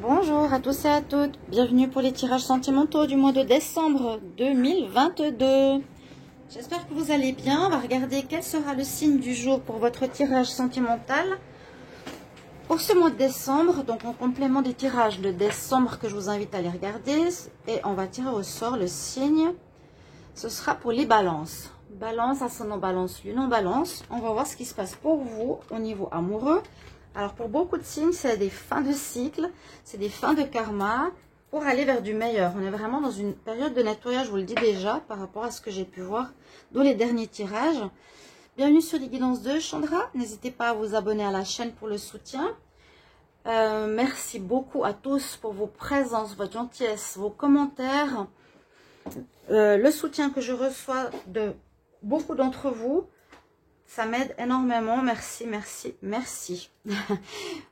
Bonjour à tous et à toutes, bienvenue pour les tirages sentimentaux du mois de décembre 2022. J'espère que vous allez bien. On va regarder quel sera le signe du jour pour votre tirage sentimental pour ce mois de décembre. Donc en complément des tirages de décembre que je vous invite à les regarder. Et on va tirer au sort le signe. Ce sera pour les balances. Balance, ascendant balance, lunan balance. On va voir ce qui se passe pour vous au niveau amoureux. Alors pour beaucoup de signes, c'est des fins de cycle, c'est des fins de karma pour aller vers du meilleur. On est vraiment dans une période de nettoyage, je vous le dis déjà, par rapport à ce que j'ai pu voir dans les derniers tirages. Bienvenue sur les guidances de Chandra. N'hésitez pas à vous abonner à la chaîne pour le soutien. Merci beaucoup à tous pour vos présences, votre gentillesse, vos commentaires. Le soutien que je reçois de beaucoup d'entre vous. Ça m'aide énormément. Merci, merci, merci.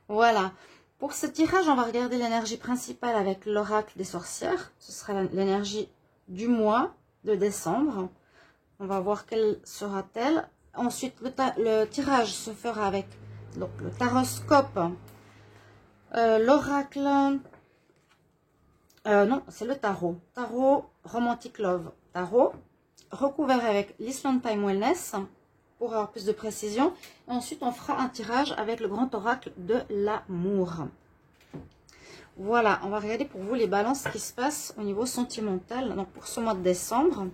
Voilà. Pour ce tirage, on va regarder l'énergie principale avec l'oracle des sorcières. Ce sera l'énergie du mois de décembre. On va voir quelle sera-t-elle. Ensuite, le tirage se fera avec donc, le taroscope. L'oracle... non, c'est le tarot. Tarot Romantic Love. Tarot recouvert avec l'Island Time Wellness. Pour avoir plus de précision. Et ensuite, on fera un tirage avec le grand oracle de l'amour. Voilà, on va regarder pour vous les balances qui se passent au niveau sentimental. Donc, pour ce mois de décembre,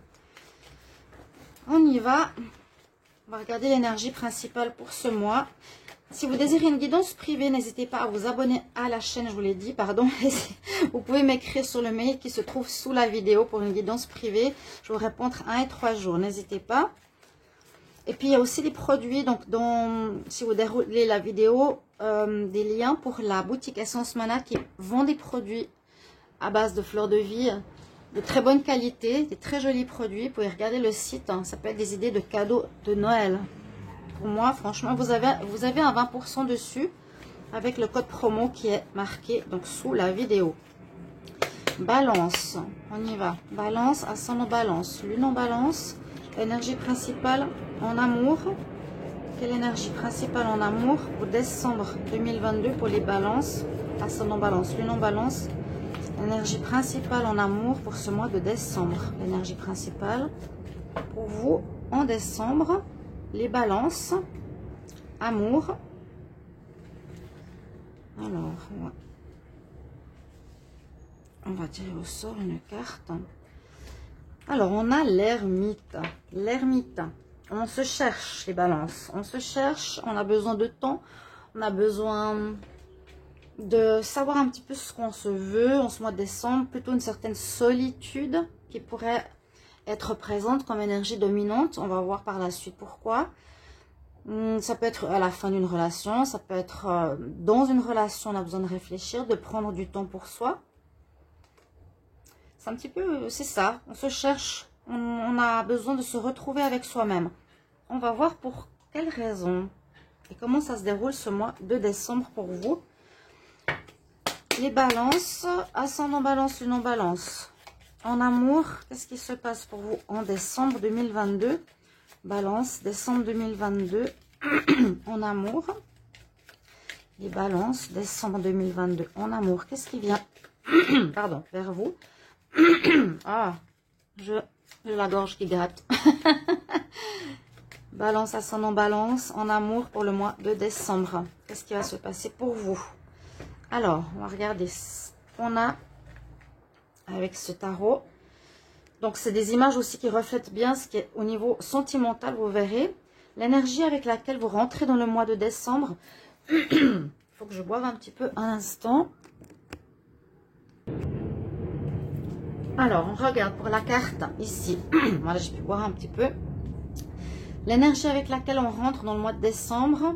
on y va. On va regarder l'énergie principale pour ce mois. Si vous désirez une guidance privée, n'hésitez pas à vous abonner à la chaîne, je vous l'ai dit, pardon. Vous pouvez m'écrire sur le mail qui se trouve sous la vidéo pour une guidance privée. Je vous réponds entre 1 et 3 jours, n'hésitez pas. Et puis, il y a aussi des produits, donc si vous déroulez la vidéo, des liens pour la boutique Essence Mana qui vend des produits à base de fleurs de vie, de très bonne qualité, des très jolis produits. Vous pouvez regarder le site, hein, ça peut être des idées de cadeaux de Noël. Pour moi, franchement, vous avez un 20% dessus avec le code promo qui est marqué donc sous la vidéo. Balance, on y va. Balance, ascendant balance, lune en balance. Énergie principale en amour. Quelle énergie principale en amour pour décembre 2022 pour les balances? Ascendant balance, lune en balance. Énergie principale en amour pour ce mois de décembre. L'énergie principale pour vous en décembre. Les balances. Amour. Alors, on va tirer au sort une carte. Alors, on a l'ermite. L'ermite. On se cherche, les balances. On se cherche, on a besoin de temps. On a besoin de savoir un petit peu ce qu'on se veut en ce mois de décembre. Plutôt une certaine solitude qui pourrait être présente comme énergie dominante. On va voir par la suite pourquoi. Ça peut être à la fin d'une relation. Ça peut être dans une relation, on a besoin de réfléchir, de prendre du temps pour soi. C'est un petit peu, c'est ça, on se cherche, on a besoin de se retrouver avec soi-même. On va voir pour quelles raisons et comment ça se déroule ce mois de décembre pour vous. Les balances, ascendant balance, lune en balance. En amour, qu'est-ce qui se passe pour vous en décembre 2022? Balance, décembre 2022, en amour. Les balances, décembre 2022, en amour. Qu'est-ce qui vient, pardon, vers vous? Ah, j'ai la gorge qui gratte. Balance, ascendant balance, en amour pour le mois de décembre. Qu'est-ce qui va se passer pour vous? Alors, on va regarder ce qu'on a avec ce tarot. Donc, c'est des images aussi qui reflètent bien ce qui est au niveau sentimental, vous verrez. L'énergie avec laquelle vous rentrez dans le mois de décembre. Il faut que je boive un petit peu un instant. Alors, on regarde pour la carte ici. Voilà, je peux boire un petit peu. L'énergie avec laquelle on rentre dans le mois de décembre.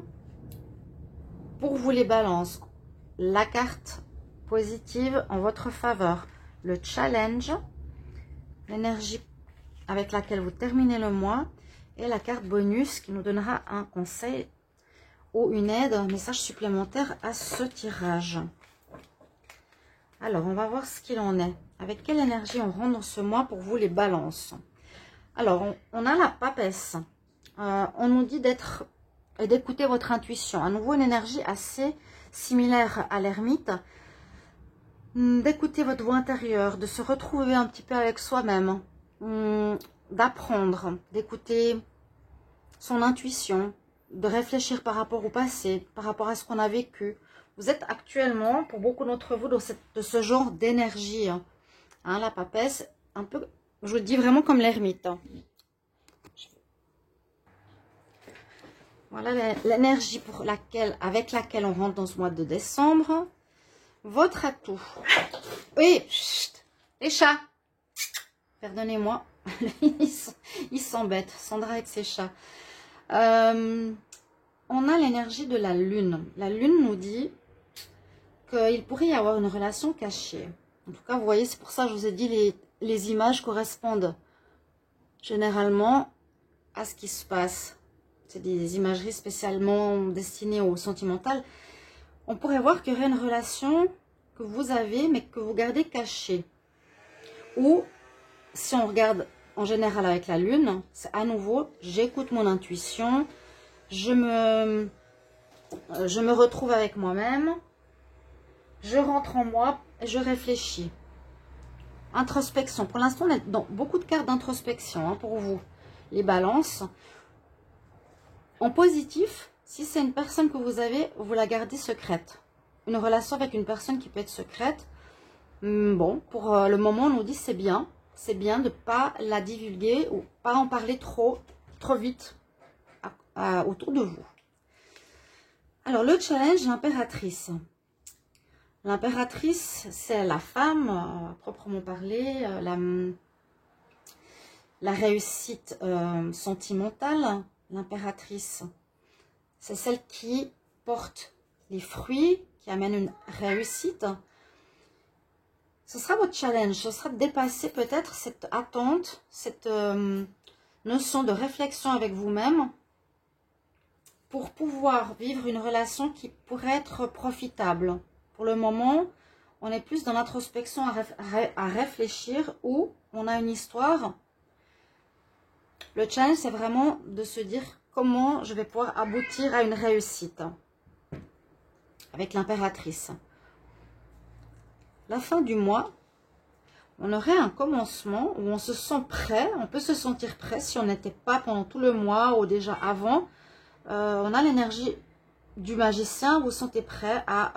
Pour vous les balances. La carte positive en votre faveur. Le challenge. L'énergie avec laquelle vous terminez le mois. Et la carte bonus qui nous donnera un conseil ou une aide, un message supplémentaire à ce tirage. Alors, on va voir ce qu'il en est. Avec quelle énergie on rentre dans ce mois pour vous les balances? Alors, on a la papesse. On nous dit d'écouter votre intuition. À nouveau, une énergie assez similaire à l'ermite. d'écouter votre voix intérieure, de se retrouver un petit peu avec soi-même, d'apprendre, d'écouter son intuition, de réfléchir par rapport au passé, par rapport à ce qu'on a vécu. Vous êtes actuellement, pour beaucoup d'entre vous, dans de ce genre d'énergie. Hein, la papesse, un peu, je vous le dis vraiment comme l'ermite. Voilà l'énergie avec laquelle on rentre dans ce mois de décembre. Votre atout. Oui, chut, les chats. Pardonnez-moi, ils s'embêtent. Sandra avec ses chats. On a l'énergie de la lune. La lune nous dit qu'il pourrait y avoir une relation cachée. En tout cas, vous voyez, c'est pour ça que je vous ai dit les images correspondent généralement à ce qui se passe. C'est des imageries spécialement destinées au sentimental. On pourrait voir qu'il y aurait une relation que vous avez, mais que vous gardez cachée. Ou, si on regarde en général avec la lune, c'est à nouveau, j'écoute mon intuition, je me retrouve avec moi-même, je rentre en moi et je réfléchis. Introspection. Pour l'instant, on est dans beaucoup de cartes d'introspection pour vous. Les balances. En positif, si c'est une personne que vous avez, vous la gardez secrète. Une relation avec une personne qui peut être secrète. Bon, pour le moment, on nous dit c'est bien. C'est bien de ne pas la divulguer ou pas en parler trop vite autour de vous. Alors, le challenge, l'impératrice. L'impératrice, c'est la femme, à proprement parler, la réussite sentimentale. L'impératrice, c'est celle qui porte les fruits, qui amène une réussite. Ce sera votre challenge, ce sera de dépasser peut-être cette attente, cette notion de réflexion avec vous-même pour pouvoir vivre une relation qui pourrait être profitable. Pour le moment, on est plus dans l'introspection à réfléchir où on a une histoire. Le challenge, c'est vraiment de se dire comment je vais pouvoir aboutir à une réussite avec l'impératrice. La fin du mois, on aurait un commencement où on se sent prêt, on peut se sentir prêt si on n'était pas pendant tout le mois ou déjà avant. On a l'énergie du magicien, vous vous sentez prêt à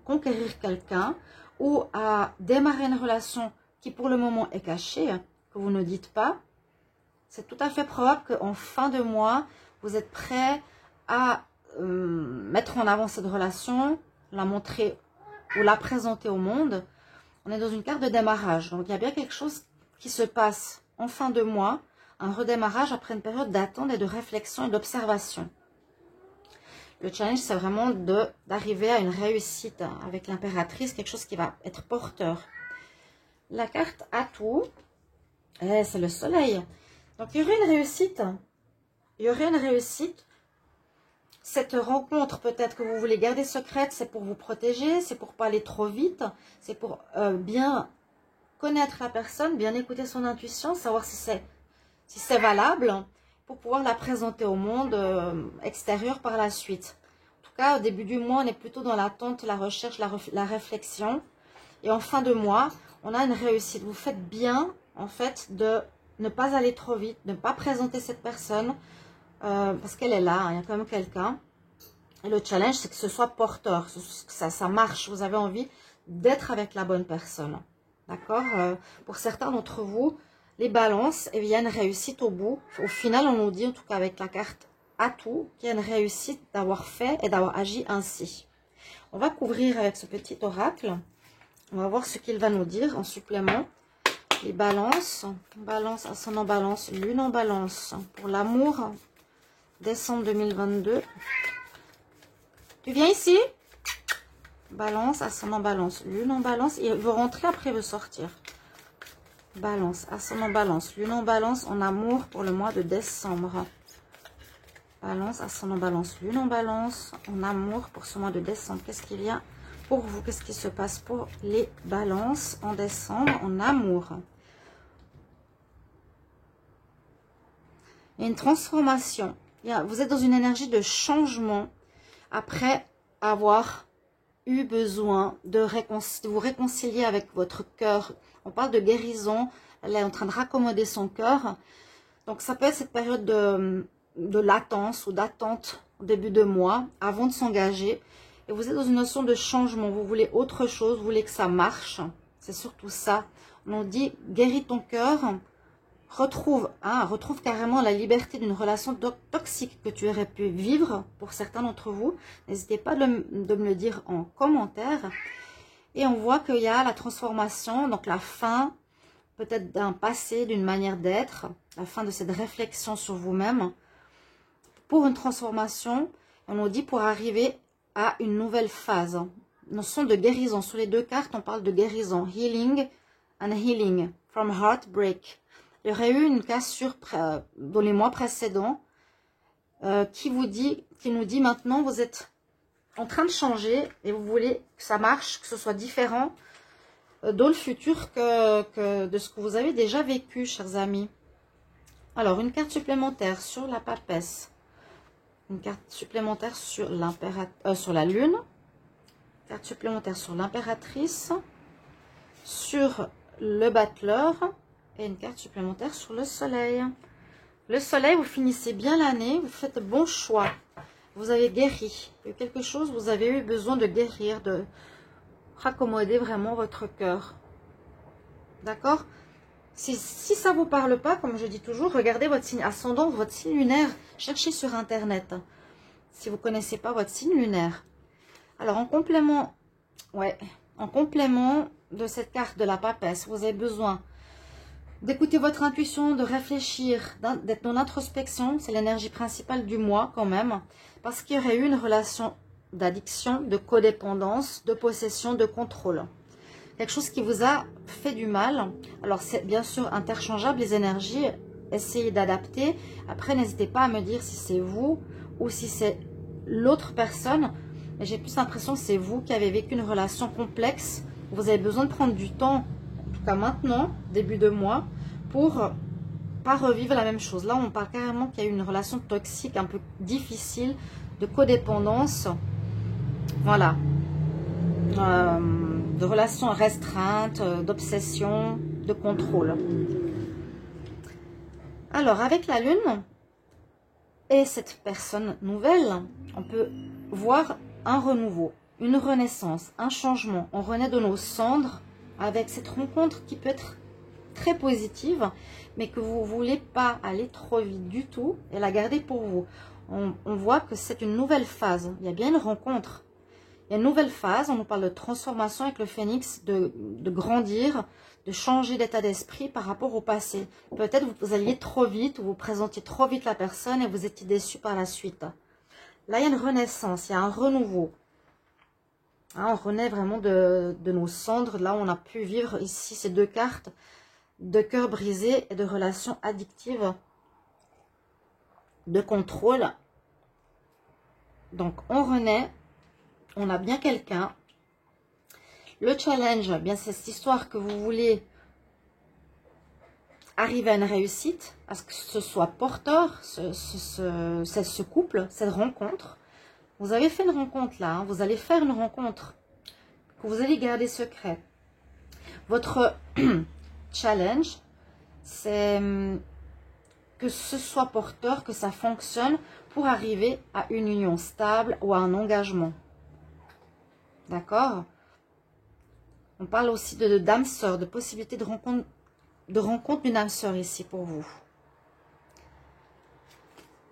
conquérir quelqu'un ou à démarrer une relation qui pour le moment est cachée, que vous ne dites pas. C'est tout à fait probable qu'en fin de mois, vous êtes prêt à mettre en avant cette relation, la montrer ou la présenter au monde. On est dans une carte de démarrage. Donc, il y a bien quelque chose qui se passe en fin de mois, un redémarrage après une période d'attente et de réflexion et d'observation. Le challenge, c'est vraiment d'arriver à une réussite avec l'impératrice, quelque chose qui va être porteur. La carte atout, c'est le soleil. Donc, il y aurait une réussite. Il y aurait une réussite. Cette rencontre, peut-être que vous voulez garder secrète, c'est pour vous protéger, c'est pour pas aller trop vite, c'est pour bien connaître la personne, bien écouter son intuition, savoir si c'est valable, pour pouvoir la présenter au monde extérieur par la suite. En tout cas, au début du mois, on est plutôt dans l'attente, la recherche, la réflexion. Et en fin de mois, on a une réussite. Vous faites bien, en fait, de ne pas aller trop vite, de ne pas présenter cette personne, parce qu'elle est là, hein, il y a quand même quelqu'un. Et le challenge, c'est que ce soit porteur, que ça marche. Vous avez envie d'être avec la bonne personne. D'accord? Pour certains d'entre vous, les balances, il y a une réussite au bout. Au final, on nous dit, en tout cas avec la carte atout, qu'il y a une réussite d'avoir fait et d'avoir agi ainsi. On va couvrir avec ce petit oracle. On va voir ce qu'il va nous dire en supplément. Les balances, balance, ascendant balance, lune en balance. Pour l'amour, décembre 2022. Tu viens ici? Balance, ascendant balance, lune en balance. Il veut rentrer, après il veut sortir. Balance, ascendant balance, lune en balance, en amour pour le mois de décembre. Balance, ascendant balance, lune en balance, en amour pour ce mois de décembre. Qu'est-ce qu'il y a pour vous? Qu'est-ce qui se passe pour les balances en décembre, en amour? Il y a une transformation. Vous êtes dans une énergie de changement après avoir eu besoin de vous réconcilier avec votre cœur. On parle de guérison. Elle est en train de raccommoder son cœur. Donc, ça peut être cette période de latence ou d'attente au début de mois avant de s'engager. Et vous êtes dans une notion de changement. Vous voulez autre chose. Vous voulez que ça marche. C'est surtout ça. On dit, guéris ton cœur. Retrouve carrément la liberté d'une relation toxique que tu aurais pu vivre pour certains d'entre vous. N'hésitez pas de me le dire en commentaire. Et on voit qu'il y a la transformation, donc la fin peut-être d'un passé, d'une manière d'être, la fin de cette réflexion sur vous-même, pour une transformation, on nous dit pour arriver à une nouvelle phase. Notion de guérison. Sur les deux cartes, on parle de guérison. Healing and healing from heartbreak. Il y aurait eu une cassure dans les mois précédents qui nous dit maintenant vous êtes en train de changer et vous voulez que ça marche, que ce soit différent dans le futur que de ce que vous avez déjà vécu, chers amis. Alors, une carte supplémentaire sur la papesse. Une carte supplémentaire sur la lune. Carte supplémentaire sur l'impératrice. Sur le battleur. Et une carte supplémentaire sur le soleil. Le soleil, vous finissez bien l'année, vous faites bon choix. Vous avez guéri. Il y a quelque chose, vous avez eu besoin de guérir, de raccommoder vraiment votre cœur. D'accord? Si ça ne vous parle pas, comme je dis toujours, regardez votre signe ascendant, votre signe lunaire. Cherchez sur Internet. Si vous ne connaissez pas votre signe lunaire. Alors, en complément de cette carte de la papesse, vous avez besoin d'écouter votre intuition, de réfléchir, d'être dans l'introspection. C'est l'énergie principale du mois quand même. Parce qu'il y aurait eu une relation d'addiction, de codépendance, de possession, de contrôle. Quelque chose qui vous a fait du mal. Alors c'est bien sûr interchangeable les énergies. Essayez d'adapter. Après, n'hésitez pas à me dire si c'est vous ou si c'est l'autre personne. Mais j'ai plus l'impression que c'est vous qui avez vécu une relation complexe. Vous avez besoin de prendre du temps, en tout cas maintenant, début de mois, pour pas revivre la même chose. Là, on parle carrément qu'il y a eu une relation toxique, un peu difficile, de codépendance. Voilà. De relations restreintes, d'obsession, de contrôle. Alors, avec la lune et cette personne nouvelle, on peut voir un renouveau, une renaissance, un changement. On renaît de nos cendres avec cette rencontre qui peut être très positive, mais que vous ne voulez pas aller trop vite du tout et la garder pour vous. On voit que c'est une nouvelle phase. Il y a bien une rencontre. Il y a une nouvelle phase. On nous parle de transformation avec le phénix, de grandir, de changer d'état d'esprit par rapport au passé. Peut-être vous alliez trop vite ou vous présentiez trop vite la personne et vous étiez déçu par la suite. Là, il y a une renaissance, il y a un renouveau. Hein, on renaît vraiment de nos cendres. Là, on a pu vivre ici ces deux cartes de cœur brisé et de relations addictives, de contrôle. Donc, on renaît, on a bien quelqu'un. Le challenge, eh bien c'est cette histoire que vous voulez arriver à une réussite, à ce que ce soit porteur, ce couple, cette rencontre. Vous avez fait une rencontre là, hein, vous allez faire une rencontre que vous allez garder secret. Votre challenge, c'est que ce soit porteur, que ça fonctionne pour arriver à une union stable ou à un engagement. D'accord? On parle aussi de d'âme sœur, de possibilité de rencontre d'une âme sœur ici pour vous.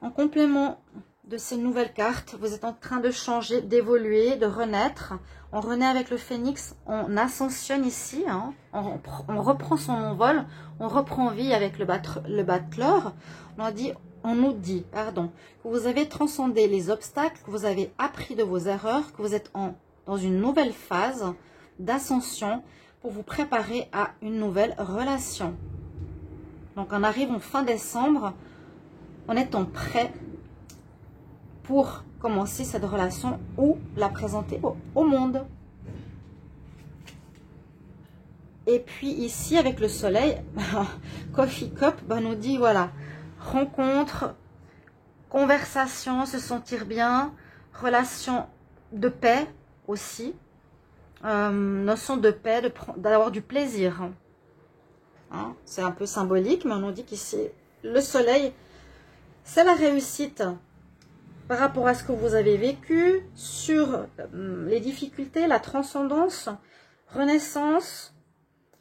En complément de ces nouvelles cartes, vous êtes en train de changer, d'évoluer, de renaître. On renaît avec le phénix, on ascensionne ici, hein, on reprend son envol, on reprend vie avec le battleur. On nous dit, que vous avez transcendé les obstacles, que vous avez appris de vos erreurs, que vous êtes dans une nouvelle phase d'ascension pour vous préparer à une nouvelle relation. Donc on arrive en fin décembre en étant prêt pour commencer cette relation ou la présenter au monde. Et puis ici avec le soleil, Coffee Cup nous dit voilà, rencontre, conversation, se sentir bien, relation de paix aussi, notion de paix, d'avoir du plaisir. Hein, c'est un peu symbolique, mais on nous dit qu'ici, le soleil, c'est la réussite par rapport à ce que vous avez vécu, sur les difficultés, la transcendance, renaissance,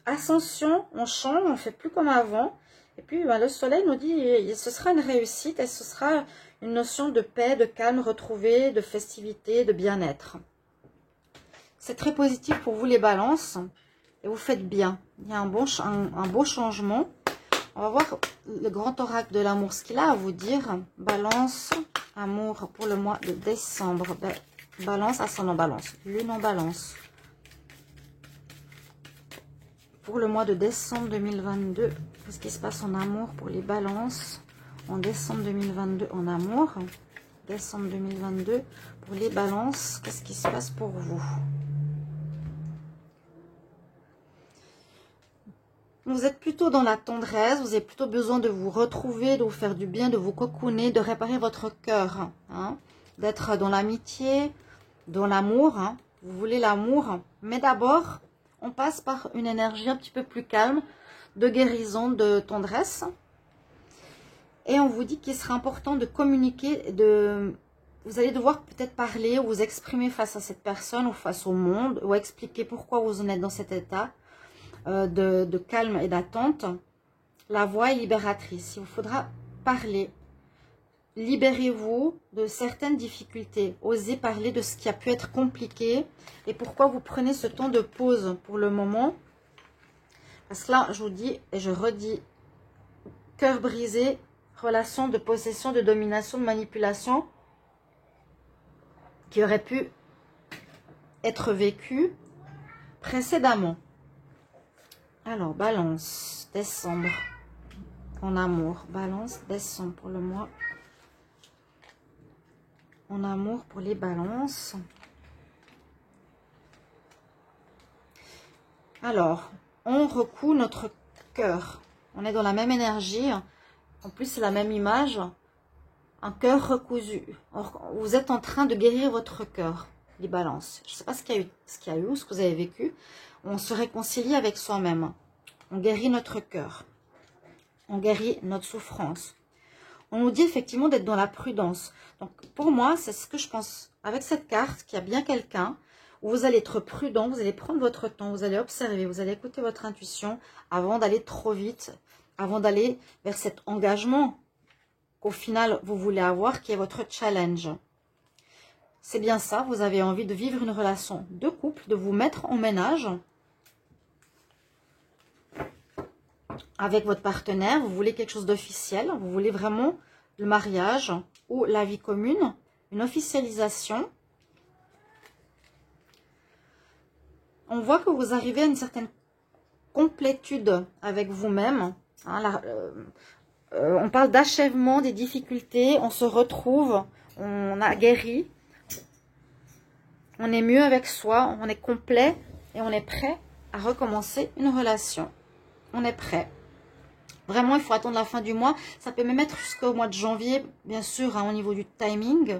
ascension, on change, on ne fait plus comme avant. Et puis le soleil nous dit ce sera une réussite et ce sera une notion de paix, de calme retrouvé, de festivité, de bien-être. C'est très positif pour vous les balances et vous faites bien. Il y a un beau changement. On va voir le grand oracle de l'amour, ce qu'il a à vous dire. Balance, amour pour le mois de décembre. Balance, ascendant balance, lune en balance. Pour le mois de décembre 2022, qu'est-ce qui se passe en amour pour les balances en décembre 2022 en amour? Décembre 2022 pour les balances, qu'est-ce qui se passe pour vous? Vous êtes plutôt dans la tendresse, vous avez plutôt besoin de vous retrouver, de vous faire du bien, de vous cocooner, de réparer votre cœur, hein, d'être dans l'amitié, dans l'amour, hein. Vous voulez l'amour, mais d'abord, on passe par une énergie un petit peu plus calme, de guérison, de tendresse. Et on vous dit qu'il sera important de communiquer, vous allez devoir peut-être parler ou vous exprimer face à cette personne ou face au monde, ou expliquer pourquoi vous en êtes dans cet état. De calme et d'attente, la voix est libératrice. Il vous faudra parler. Libérez-vous de certaines difficultés. Osez parler de ce qui a pu être compliqué et pourquoi vous prenez ce temps de pause pour le moment. Parce que là, je vous dis et je redis, cœur brisé, relation de possession, de domination, de manipulation qui aurait pu être vécu précédemment. Alors, balance, décembre, en amour. Balance, décembre pour le mois. En amour pour les balances. Alors, on recoue notre cœur. On est dans la même énergie. En plus, c'est la même image. Un cœur recousu. Vous êtes en train de guérir votre cœur, les balances. Je ne sais pas ce qu'il y a eu, ce que vous avez vécu. On se réconcilie avec soi-même. On guérit notre cœur. On guérit notre souffrance. On nous dit effectivement d'être dans la prudence. Donc pour moi, c'est ce que je pense. Avec cette carte, qu'il y a bien quelqu'un où vous allez être prudent, vous allez prendre votre temps, vous allez observer, vous allez écouter votre intuition avant d'aller trop vite, avant d'aller vers cet engagement qu'au final vous voulez avoir, qui est votre challenge. C'est bien ça, vous avez envie de vivre une relation de couple, de vous mettre en ménage avec votre partenaire, vous voulez quelque chose d'officiel, vous voulez vraiment le mariage ou la vie commune, une officialisation. On voit que vous arrivez à une certaine complétude avec vous-même. Hein, on parle d'achèvement des difficultés, on se retrouve, on a guéri, on est mieux avec soi, on est complet et on est prêt à recommencer une relation. On est prêt. Vraiment, il faut attendre la fin du mois. Ça peut même être jusqu'au mois de janvier, bien sûr, hein, au niveau du timing.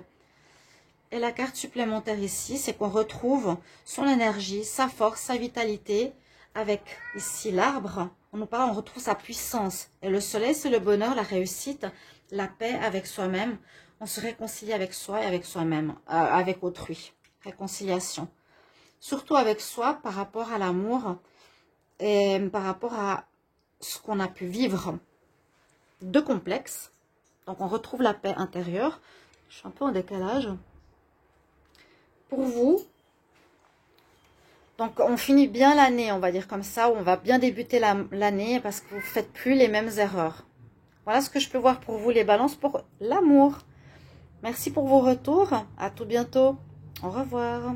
Et la carte supplémentaire ici, c'est qu'on retrouve son énergie, sa force, sa vitalité. Avec ici l'arbre, on retrouve sa puissance. Et le soleil, c'est le bonheur, la réussite, la paix avec soi-même. On se réconcilie avec soi et avec soi-même, avec autrui. Réconciliation. Surtout avec soi par rapport à l'amour et par rapport à ce qu'on a pu vivre de complexe. Donc on retrouve la paix intérieure. Je suis un peu en décalage. Pour vous, donc on finit bien l'année, on va dire comme ça, on va bien débuter l'année parce que vous ne faites plus les mêmes erreurs. Voilà ce que je peux voir pour vous les balances pour l'amour. Merci pour vos retours, à tout bientôt, au revoir.